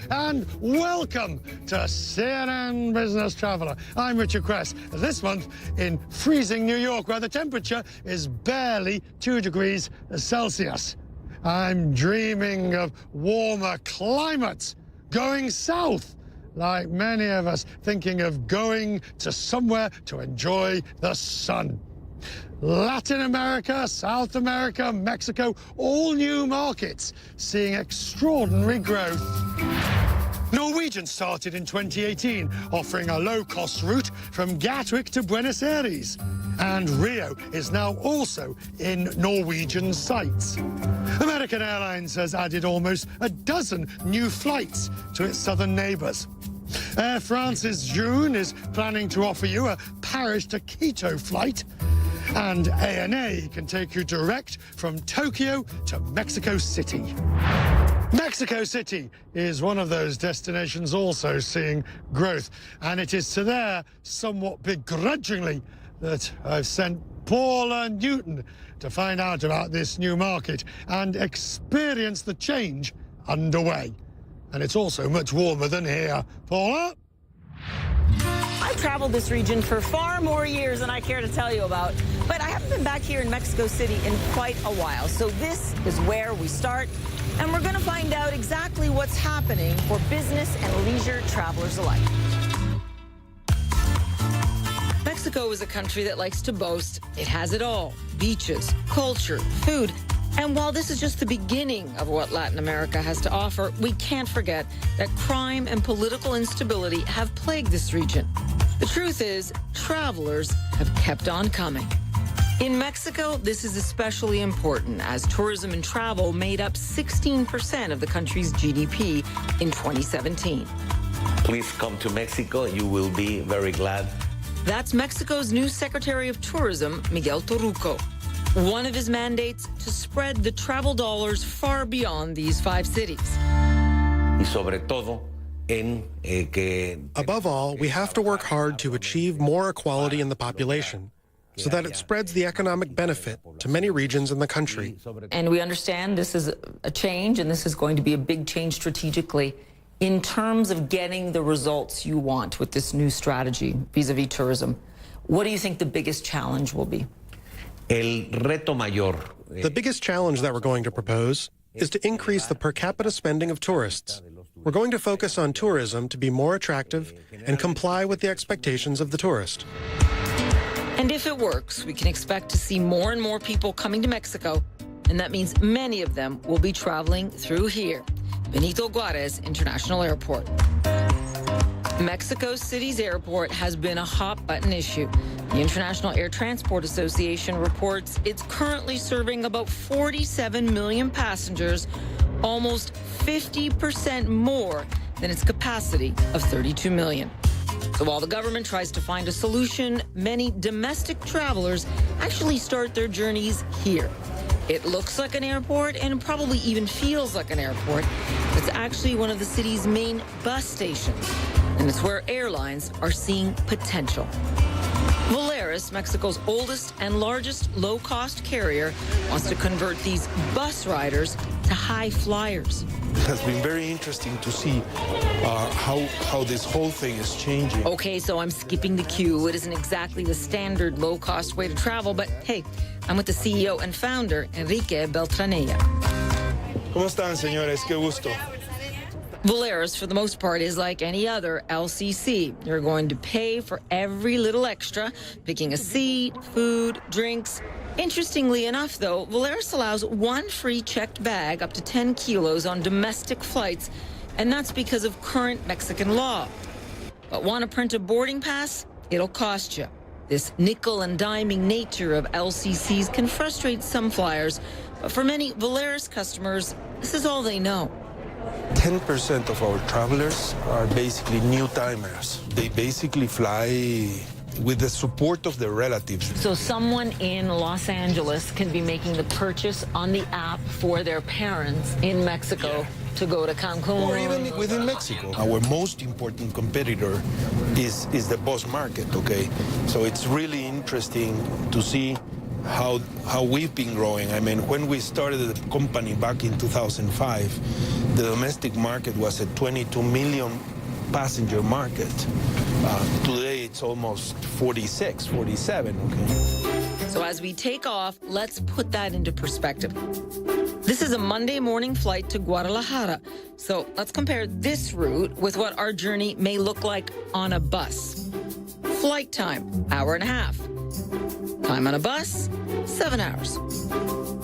and welcome to CNN Business Traveler. I'm Richard Kress. This month in freezing New York, where the temperature is barely 2 degrees Celsius. I'm dreaming of warmer climates, going south, like many of us, thinking of going to somewhere to enjoy the sun. Latin America, South America, Mexico, all new markets seeing extraordinary growth. Norwegian started in 2018, offering a low-cost route from Gatwick to Buenos Aires. And Rio is now also in Norwegian sights. American Airlines has added almost a dozen new flights to its southern neighbors. Air France's June is planning to offer you a Paris to Quito flight. And ANA can take you direct from Tokyo to Mexico City. Mexico City is one of those destinations also seeing growth, and it is to there, somewhat begrudgingly, that I've sent Paula Newton to find out about this new market and experience the change underway. And it's also much warmer than here. Paula? I've traveled this region for far more years than I care to tell you about, but I haven't been back here in Mexico City in quite a while. So this is where we start, and we're going to find out exactly what's happening for business and leisure travelers alike. Mexico is a country that likes to boast it has it all: beaches, culture, food. And while this is just the beginning of what Latin America has to offer, we can't forget that crime and political instability have plagued this region. The truth is, travelers have kept on coming. In Mexico, this is especially important, as tourism and travel made up 16% of the country's GDP in 2017. Please come to Mexico. You will be very glad. That's Mexico's new Secretary of Tourism, Miguel Torruco. One of his mandates to spread the travel dollars far beyond these 5 cities. Above all, we have to work hard to achieve more equality in the population so that it spreads the economic benefit to many regions in the country. And we understand this is a change, and this is going to be a big change strategically in terms of getting the results you want with this new strategy vis-a-vis tourism. What do you think the biggest challenge will be? The biggest challenge that we're going to propose is to increase the per capita spending of tourists. We're going to focus on tourism to be more attractive and comply with the expectations of the tourist. And if it works, we can expect to see more and more people coming to Mexico, and that means many of them will be traveling through here, Benito Juarez International Airport. Mexico City's airport has been a hot-button issue. The International Air Transport Association reports it's currently serving about 47 million passengers, almost 50% more than its capacity of 32 million. So while the government tries to find a solution, many domestic travelers actually start their journeys here. It looks like an airport and probably even feels like an airport. It's actually one of the city's main bus stations, and it's where airlines are seeing potential. Volaris, Mexico's oldest and largest low-cost carrier, wants to convert these bus riders to high flyers. It has been very interesting to see how this whole thing is changing. Okay, so I'm skipping the queue. It isn't exactly the standard low-cost way to travel, but hey, I'm with the CEO and founder, Enrique Beltranella. ¿Cómo están, señores? Qué gusto. Volaris, for the most part, is like any other LCC. You're going to pay for every little extra, picking a seat, food, drinks. Interestingly enough, though, Volaris allows one free checked bag up to 10 kilos on domestic flights, and that's because of current Mexican law. But want to print a boarding pass? It'll cost you. This nickel and diming nature of LCCs can frustrate some flyers, but for many Volaris customers, this is all they know. 10% of our travelers are basically new timers. They basically fly with the support of their relatives. So someone in Los Angeles can be making the purchase on the app for their parents in Mexico to go to Cancun. Or even within Mexico. Our most important competitor is the bus market, okay? So it's really interesting to see how we've been growing. I mean, when we started the company back in 2005, the domestic market was a 22 million passenger market. Today it's almost 46, 47, okay? So as we take off, let's put that into perspective. This is a Monday morning flight to Guadalajara. So let's compare this route with what our journey may look like on a bus. Flight time, hour and a half. Time on a bus, 7 hours.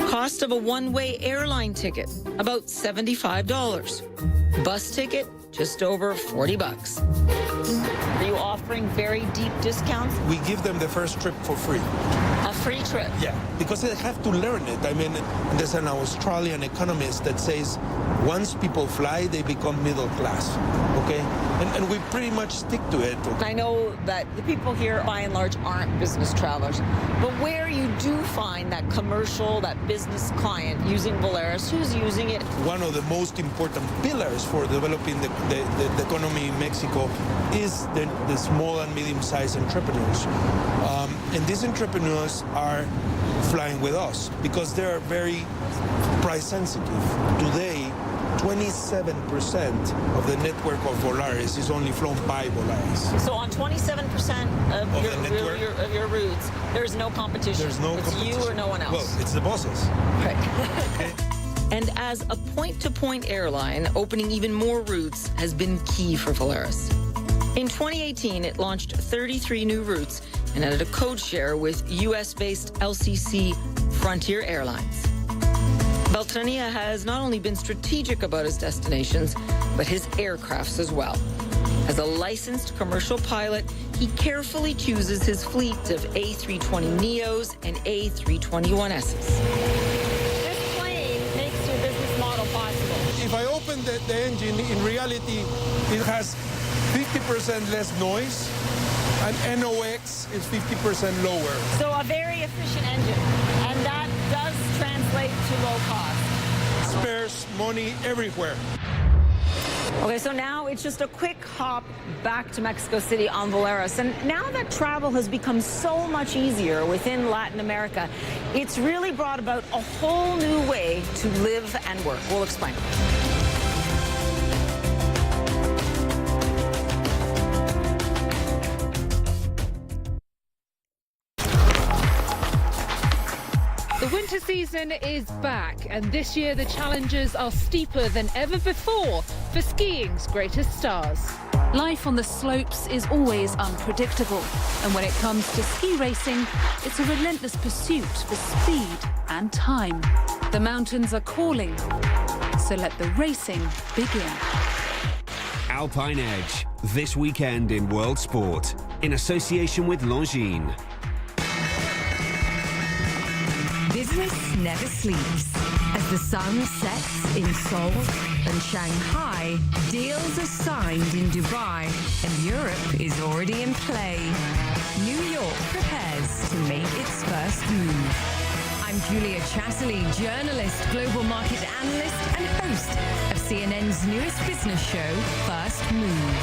Cost of a one-way airline ticket, about $75. Bus ticket, just over $40. Are you offering very deep discounts? We give them the first trip for free. A free trip? Yeah, because they have to learn it. I mean, there's an Australian economist that says once people fly, they become middle class, okay? And we pretty much stick to it. Okay? I know that the people here, by and large, aren't business travelers. But where you do find that commercial, that business client using Volaris, who's using it? One of the most important pillars for developing the economy in Mexico is the small and medium-sized entrepreneurs. And these entrepreneurs are flying with us because they're very price sensitive. Today, 27% of the network of Volaris is only flown by Volaris. So on 27% of your routes, there's no competition. There's no competition. It's you or no one else. Well, it's the bosses. Right. Okay. And as a point-to-point airline, opening even more routes has been key for Volaris. In 2018, it launched 33 new routes and added a code share with U.S.-based LCC Frontier Airlines. Beltranilla has not only been strategic about his destinations, but his aircrafts as well. As a licensed commercial pilot, he carefully chooses his fleet of A320neos and A321s. This plane makes your business model possible. If I open the engine, in reality, it has 50% less noise, and NOx is 50% lower. So a very efficient engine, and that does translate to low cost. Spares money everywhere. Okay, so now it's just a quick hop back to Mexico City on Volaris. And now that travel has become so much easier within Latin America, it's really brought about a whole new way to live and work. We'll explain. The winter season is back, and this year the challenges are steeper than ever before for skiing's greatest stars. Life on the slopes is always unpredictable, and when it comes to ski racing, it's a relentless pursuit for speed and time. The mountains are calling, so let the racing begin. Alpine Edge, this weekend in World Sport, in association with Longines. Business never sleeps. As the sun sets in Seoul and Shanghai, deals are signed in Dubai, and Europe is already in play. New York prepares to make its first move. I'm Julia Chatterley, journalist, global market analyst, and host of CNN's newest business show, First Move.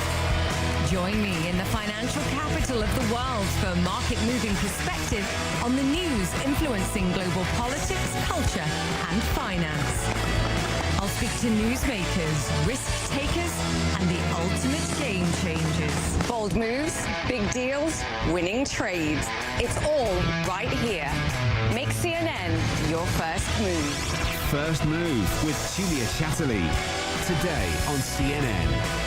Join me in the financial capital of the world for market-moving perspective on the news influencing global politics, culture, and finance. I'll speak to newsmakers, risk takers, and the ultimate game changers. Bold moves, big deals, winning trades. It's all right here. Make CNN your first move. First Move with Julia Chatterley. Today on CNN.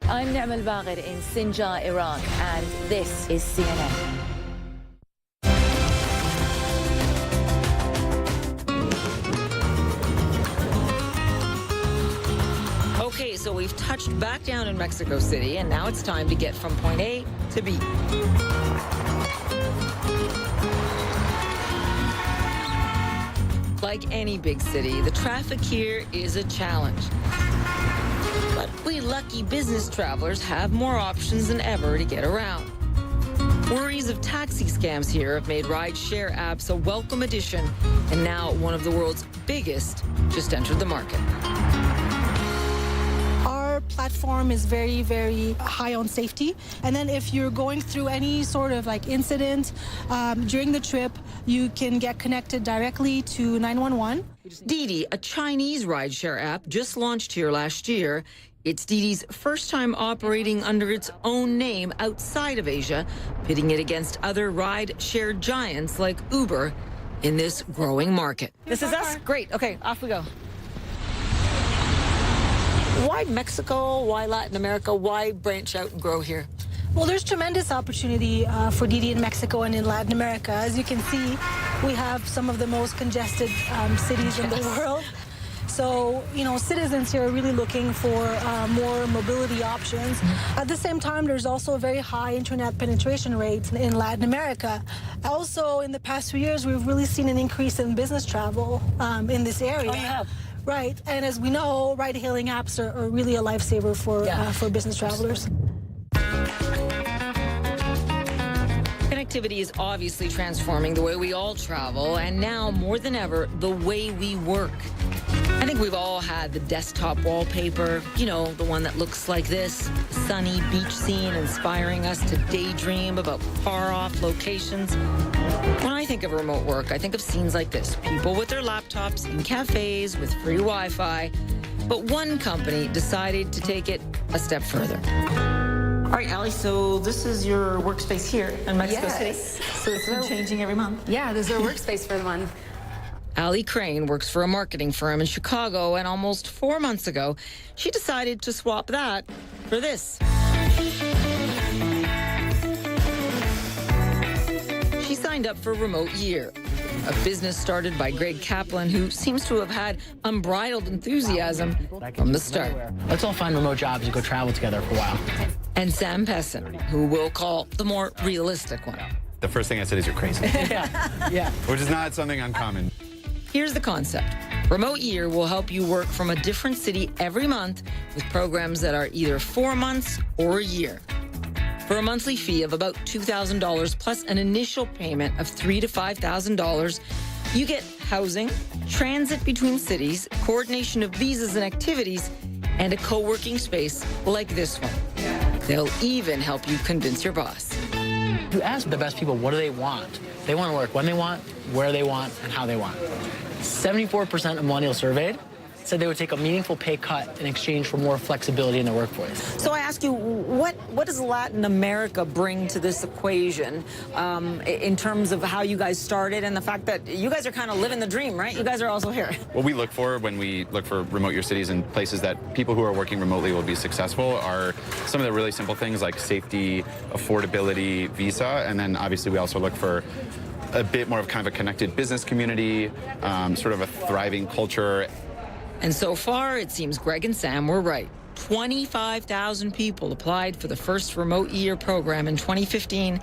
I'm Nermal Bagher in Sinjar, Iraq, and this is CNN. Okay, so we've touched back down in Mexico City, and now it's time to get from point A to B. Like any big city, the traffic here is a challenge. But we lucky business travelers have more options than ever to get around. Worries of taxi scams here have made ride-share apps a welcome addition, and now one of the world's biggest just entered the market. Our platform is very, very high on safety. And then if you're going through any sort of like incident during the trip, you can get connected directly to 911. Didi, a Chinese rideshare app, just launched here last year. It's Didi's first time operating under its own name outside of Asia, pitting it against other ride-share giants like Uber in this growing market. This is us? Great. Okay, off we go. Why Mexico? Why Latin America? Why branch out and grow here? Well, there's tremendous opportunity for Didi in Mexico and in Latin America. As you can see, we have some of the most congested cities in the world. So, you know, citizens here are really looking for more mobility options. At the same time, there's also a very high internet penetration rate in Latin America. Also, in the past few years, we've really seen an increase in business travel in this area. Oh, yeah. Right, and as we know, ride-hailing apps are really a lifesaver for business travelers. Connectivity is obviously transforming the way we all travel, and now more than ever, the way we work. I think we've all had the desktop wallpaper, you know, the one that looks like this, sunny beach scene inspiring us to daydream about far-off locations. When I think of remote work, I think of scenes like this, people with their laptops in cafes with free Wi-Fi. But one company decided to take it a step further. All right, Allie, so this is your workspace here in Mexico City. So it's been changing every month. Yeah, this is our workspace for the month. Allie Crane works for a marketing firm in Chicago, and almost 4 months ago, she decided to swap that for this. She signed up for Remote Year, a business started by Greg Kaplan, who seems to have had unbridled enthusiasm from the start. Let's all find remote jobs and go travel together for a while. And Sam Pesson, who we'll call the more realistic one. The first thing I said is you're crazy. Yeah. Which is not something uncommon. Here's the concept. Remote Year will help you work from a different city every month with programs that are either 4 months or a year. For a monthly fee of about $2,000 plus an initial payment of $3,000 to $5,000, you get housing, transit between cities, coordination of visas and activities, and a co-working space like this one. They'll even help you convince your boss. You ask the best people, what do they want? They want to work when they want, where they want, and how they want. 74% of millennials surveyed said they would take a meaningful pay cut in exchange for more flexibility in their workforce. So I ask you, what does Latin America bring to this equation in terms of how you guys started and the fact that you guys are kind of living the dream, right? You guys are also here. What we look for when we look for remote year cities and places that people who are working remotely will be successful are some of the really simple things like safety, affordability, visa, and then obviously we also look for a bit more of kind of a connected business community, sort of a thriving culture. And so far, it seems Greg and Sam were right. 25,000 people applied for the first Remote Year program in 2015.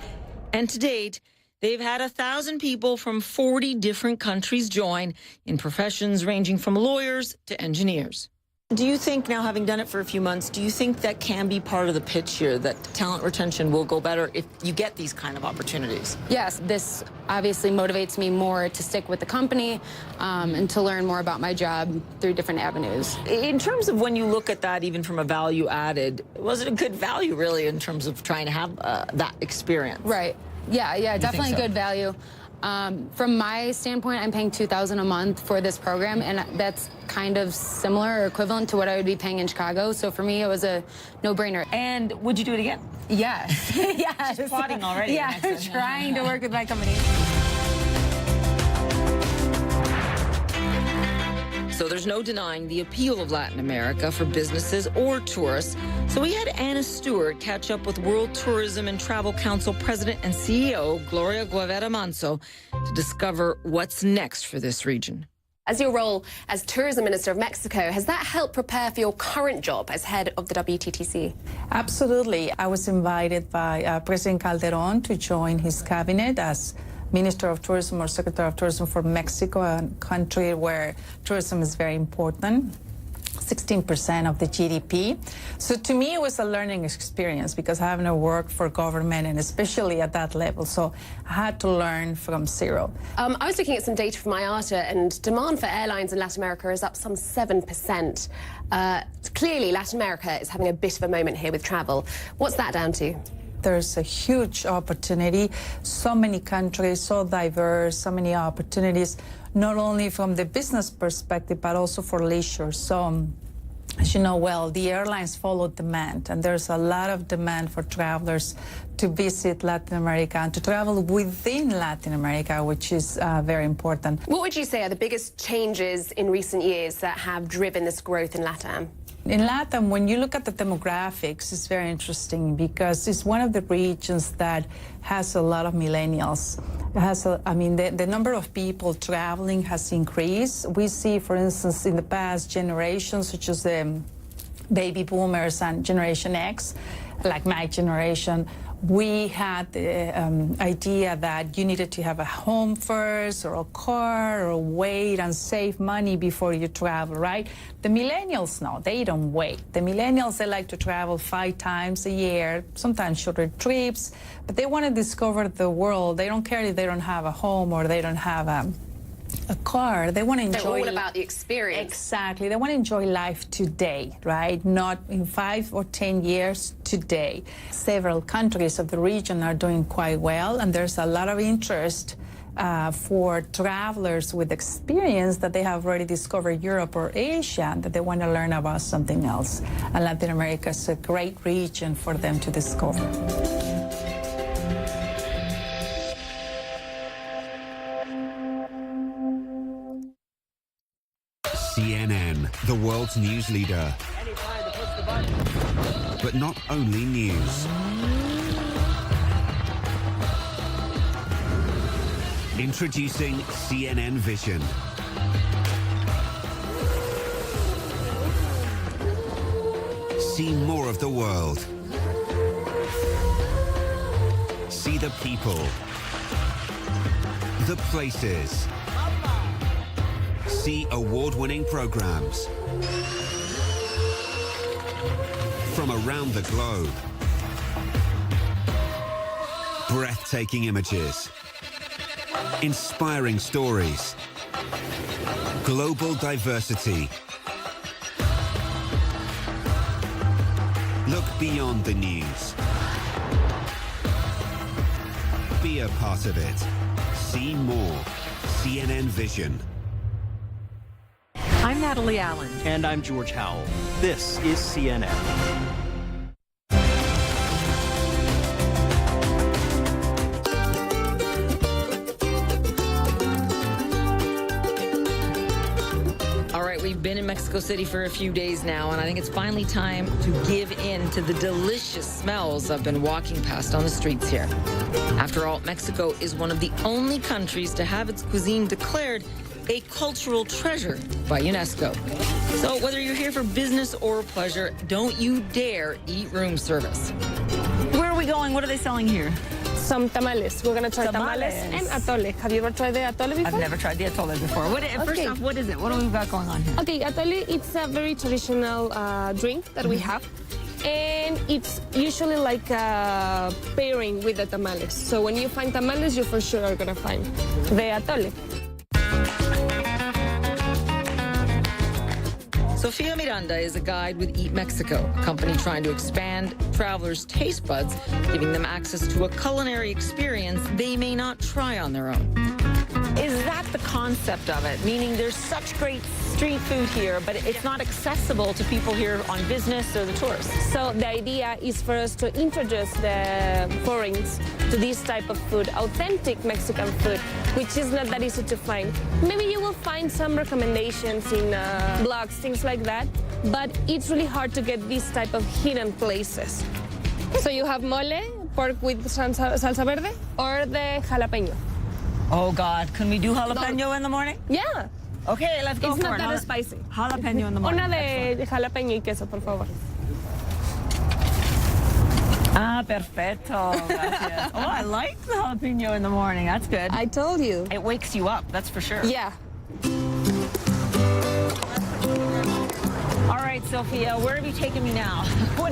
And to date, they've had 1,000 people from 40 different countries join in professions ranging from lawyers to engineers. Do you think, now having done it for a few months, do you think that can be part of the pitch here, that talent retention will go better if you get these kind of opportunities? Yes, this obviously motivates me more to stick with the company and to learn more about my job through different avenues. In terms of when you look at that, even from a value added, was it a good value, really, in terms of trying to have that experience? Right. Yeah, definitely good value. From my standpoint, I'm paying $2,000 a month for this program, and that's kind of similar or equivalent to what I would be paying in Chicago. So for me, it was a no-brainer. And would you do it again? Yes. Yes. Just plotting already. Yeah, I'm trying to work with my company. So there's no denying the appeal of Latin America for businesses or tourists. So we had Anna Stewart catch up with World Tourism and Travel Council President and CEO Gloria Guevara to discover what's next for this region. As your role as Tourism Minister of Mexico, has that helped prepare for your current job as head of the WTTC? Absolutely. I was invited by President Calderon to join his cabinet as Minister of Tourism or Secretary of Tourism for Mexico, a country where tourism is very important. 16% of the GDP. So to me, it was a learning experience because I haven't worked for government and especially at that level. So I had to learn from zero. I was looking at some data from IATA, and demand for airlines in Latin America is up some 7%. Clearly, Latin America is having a bit of a moment here with travel. What's that down to? There's a huge opportunity, so many countries, so diverse, so many opportunities, not only from the business perspective, but also for leisure. So, as you know well, the airlines follow demand, and there's a lot of demand for travelers to visit Latin America and to travel within Latin America, which is very important. What would you say are the biggest changes in recent years that have driven this growth in LATAM? In LATAM, when you look at the demographics, it's very interesting because it's one of the regions that has a lot of millennials. It has the number of people traveling has increased. We see, for instance, in the past generations, such as the baby boomers and Generation X, like my generation, we had the idea that you needed to have a home first or a car or wait and save money before you travel, right? The millennials, no, they don't wait. The millennials, they like to travel 5 times a year, sometimes shorter trips, but they want to discover the world. They don't care if they don't have a home or they don't have a car. They want to enjoy. They're all about the experience. Exactly. They want to enjoy life today, right? Not in 5 or 10 years, today. Several countries of the region are doing quite well, and there's a lot of interest for travelers with experience that they have already discovered Europe or Asia, and that they want to learn about something else. And Latin America is a great region for them to discover. CNN, the world's news leader. But not only news. Introducing CNN Vision. See more of the world. See the people. The places. See award-winning programs from around the globe. Breathtaking images. Inspiring stories. Global diversity. Look beyond the news. Be a part of it. See more. CNN Vision. I'm Natalie Allen. And I'm George Howell. This is CNN. All right, we've been in Mexico City for a few days now, and I think it's finally time to give in to the delicious smells I've been walking past on the streets here. After all, Mexico is one of the only countries to have its cuisine declared a cultural treasure by UNESCO. So whether you're here for business or pleasure, don't you dare eat room service. Where are we going? What are they selling here? Some tamales. We're going to try tamales and atole. Have you ever tried the atole before? I've never tried the atole before. First off, what is it? What do we got going on here? Okay, atole, it's a very traditional drink that we have. And it's usually like a pairing with the tamales. So when you find tamales, you for sure are going to find the atole. Sofia Miranda is a guide with Eat Mexico, a company trying to expand travelers' taste buds, giving them access to a culinary experience they may not try on their own. Is that the concept of it? Meaning there's such great street food here, but it's not accessible to people here on business or the tourists. So the idea is for us to introduce the foreigners to this type of food, authentic Mexican food, which is not that easy to find. Maybe you will find some recommendations in blogs, things like that, but it's really hard to get this type of hidden places. So you have mole, pork with salsa verde, or the jalapeno. Oh, God. Can we do jalapeno in the morning? Yeah. Okay, let's go for it. It's not that spicy. Jalapeno in the morning. Una de jalapeno y queso, por favor. Ah, perfecto. Gracias. Oh, I like the jalapeno in the morning. That's good. I told you. It wakes you up, that's for sure. Yeah. All Sophia, where are you taking me now? We're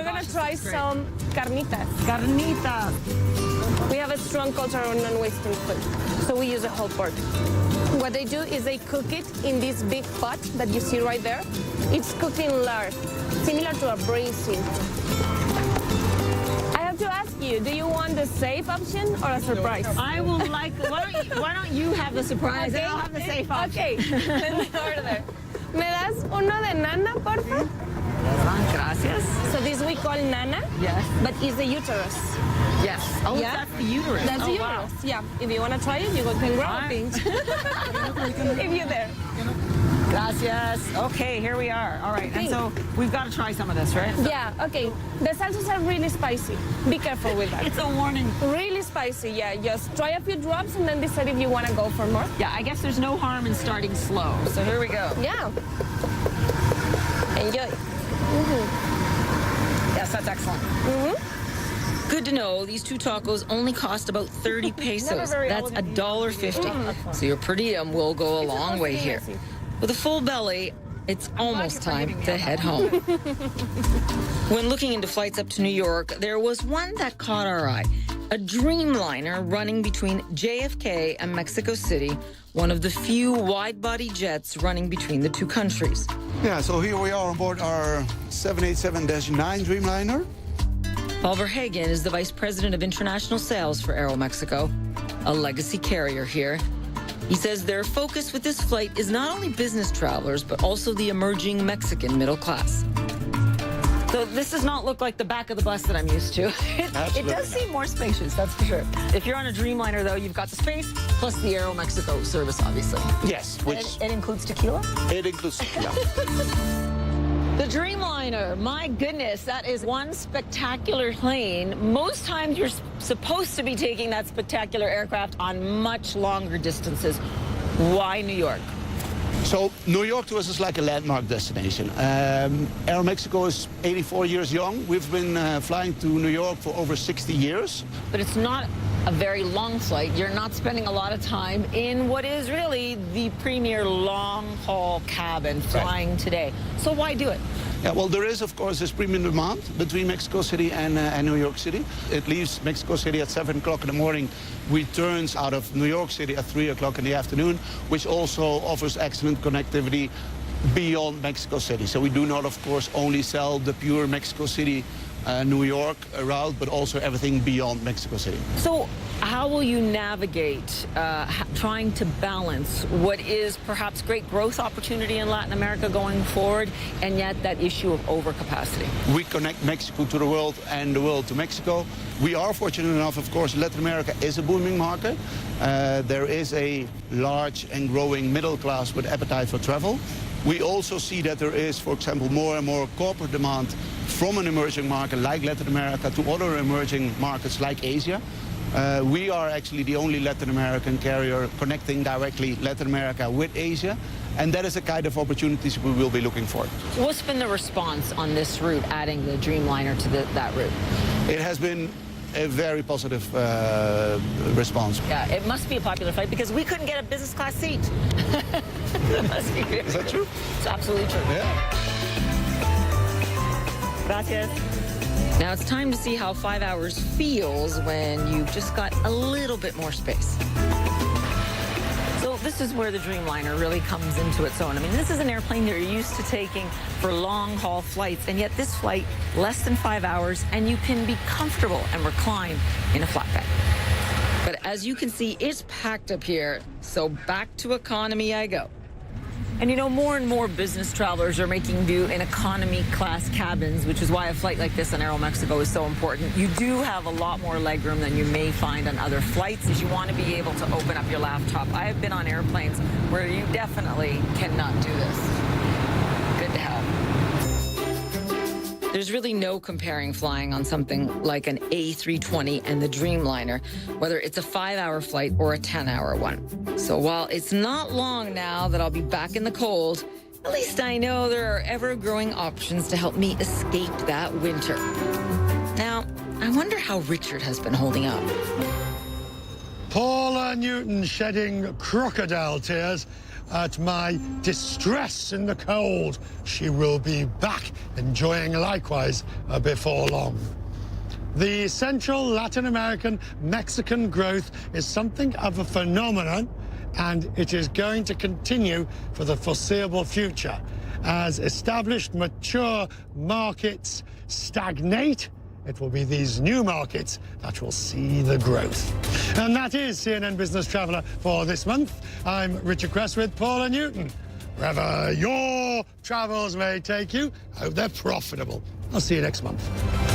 gonna try some carnitas. Carnitas. We have a strong culture on non-wasting food, so we use a whole pork. What they do is they cook it in this big pot that you see right there. It's cooked in lard, similar to a braising. I have to ask you, do you want the safe option or a surprise? I will like, why don't you have the surprise and I'll have the safe option. Okay, let's order. ¿Me das uno de nana, porfa? Gracias. So this we call nana, yes, but it's the uterus. Yes. Oh, yeah? That's the uterus. That's the uterus. Wow. Yeah. If you want to try it, you can grab a pinch. If you're there. Gracias. Okay, here we are. All right. And so we've got to try some of this, right? Yeah. Okay. The salsas are really spicy. Be careful with that. It's a warning. Really spicy. Yeah. Just try a few drops and then decide if you want to go for more. Yeah. I guess there's no harm in starting slow. So here we go. Yeah. Enjoy. Yes, that's excellent. Good to know these two tacos only cost about 30 pesos. That's $1.50. So your per diem will go a long way here. With a full belly, it's almost time to head home. When looking into flights up to New York, there was one that caught our eye. A Dreamliner running between JFK and Mexico City, one of the few wide-body jets running between the two countries. Yeah, so here we are on board our 787-9 Dreamliner. Paul Verhagen is the Vice President of International Sales for Aeromexico, a legacy carrier here. He says their focus with this flight is not only business travelers, but also the emerging Mexican middle class. So this does not look like the back of the bus that I'm used to. It does seem more spacious, that's for sure. If you're on a Dreamliner, though, you've got the space, plus the Aeromexico service, obviously. Yes. Which it includes tequila? It includes tequila. The Dreamliner, my goodness, that is one spectacular plane. Most times you're supposed to be taking that spectacular aircraft on much longer distances. Why New York? So New York to us is like a landmark destination. Aeromexico is 84 years young. We've been flying to New York for over 60 years. But it's not a very long flight. You're not spending a lot of time in what is really the premier long-haul cabin flying today. So why do it? Yeah, well, there is, of course, this premium demand between Mexico City and New York City. It leaves Mexico City at 7 o'clock in the morning, returns out of New York City at 3 o'clock in the afternoon, which also offers excellent connectivity beyond Mexico City. So we do not, of course, only sell the pure Mexico City New York route, but also everything beyond Mexico City. So how will you navigate trying to balance what is perhaps great growth opportunity in Latin America going forward, and yet that issue of overcapacity? We connect Mexico to the world and the world to Mexico. We are fortunate enough, of course, Latin America is a booming market. There is a large and growing middle class with appetite for travel. We also see that there is, for example, more and more corporate demand from an emerging market like Latin America to other emerging markets like Asia. We are actually the only Latin American carrier connecting directly Latin America with Asia, and that is the kind of opportunities we will be looking for. What's been the response on this route, adding the Dreamliner to that route? It has been a very positive response. Yeah, it must be a popular flight because we couldn't get a business class seat. That must be great. Is that true? It's absolutely true. Yeah. Gracias. Now it's time to see how 5 hours feels when you've just got a little bit more space. So this is where the Dreamliner really comes into its own. I mean, this is an airplane you're used to taking for long-haul flights, and yet this flight, less than 5 hours, and you can be comfortable and recline in a flatbed. But as you can see, it's packed up here, so back to economy I go. And you know, more and more business travelers are making do in economy class cabins, which is why a flight like this on Aeromexico is so important. You do have a lot more legroom than you may find on other flights, as you want to be able to open up your laptop. I have been on airplanes where you definitely cannot do this. Good to have. There's really no comparing flying on something like an A320 and the Dreamliner, whether it's a 5-hour flight or a 10-hour one. So while it's not long now that I'll be back in the cold, at least I know there are ever-growing options to help me escape that winter. Now, I wonder how Richard has been holding up. Paula Newton shedding crocodile tears at my distress in the cold. She will be back, enjoying likewise before long. The Central Latin American Mexican growth is something of a phenomenon, and it is going to continue for the foreseeable future. As established, mature markets stagnate, it will be these new markets that will see the growth. And that is CNN Business Traveller for this month. I'm Richard Cress with Paula Newton. Wherever your travels may take you, I hope they're profitable. I'll see you next month.